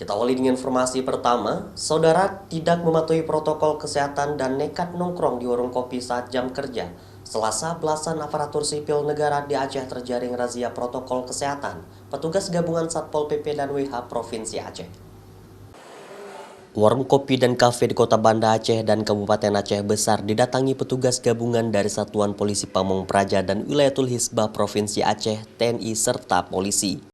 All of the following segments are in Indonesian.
Kita awali dengan informasi pertama, saudara tidak mematuhi protokol kesehatan dan nekat nongkrong di warung kopi saat jam kerja. Selasa, belasan aparatur sipil negara di Aceh terjaring razia protokol kesehatan, petugas gabungan Satpol PP dan WH Provinsi Aceh. Warung kopi dan kafe di Kota Banda Aceh dan Kabupaten Aceh Besar didatangi petugas gabungan dari Satuan Polisi Pamong Praja dan Wilayatul Hisbah Provinsi Aceh, TNI, serta polisi.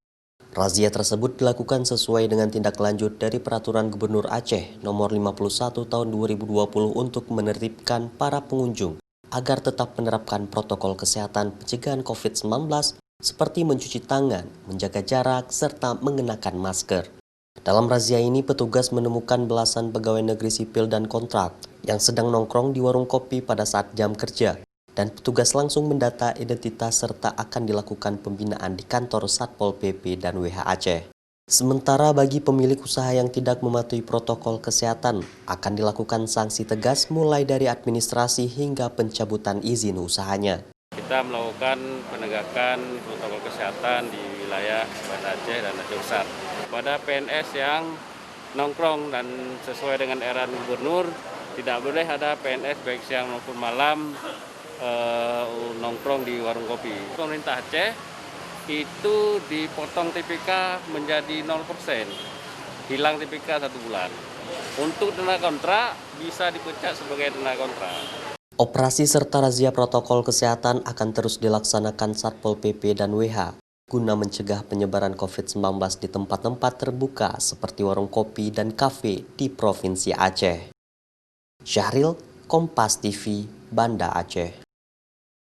Razia tersebut dilakukan sesuai dengan tindak lanjut dari Peraturan Gubernur Aceh Nomor 51 Tahun 2020 untuk menertibkan para pengunjung agar tetap menerapkan protokol kesehatan pencegahan COVID-19 seperti mencuci tangan, menjaga jarak, serta mengenakan masker. Dalam razia ini, petugas menemukan belasan pegawai negeri sipil dan kontrak yang sedang nongkrong di warung kopi pada saat jam kerja. Dan petugas langsung mendata identitas serta akan dilakukan pembinaan di kantor Satpol PP dan WH Aceh. Sementara bagi pemilik usaha yang tidak mematuhi protokol kesehatan, akan dilakukan sanksi tegas mulai dari administrasi hingga pencabutan izin usahanya. Kita melakukan penegakan protokol kesehatan di wilayah Banda Aceh dan Aceh Besar. Pada PNS yang nongkrong dan sesuai dengan arahan gubernur, tidak boleh ada PNS baik siang maupun malam nongkrong di warung kopi. Pemerintah Aceh itu dipotong TPK menjadi 0%, hilang TPK 1 bulan. Untuk dana kontrak bisa dipecat sebagai dana kontrak. Operasi serta razia protokol kesehatan akan terus dilaksanakan Satpol PP dan WH guna mencegah penyebaran COVID-19 di tempat-tempat terbuka seperti warung kopi dan kafe di Provinsi Aceh. Syahril, Kompas TV, Banda Aceh.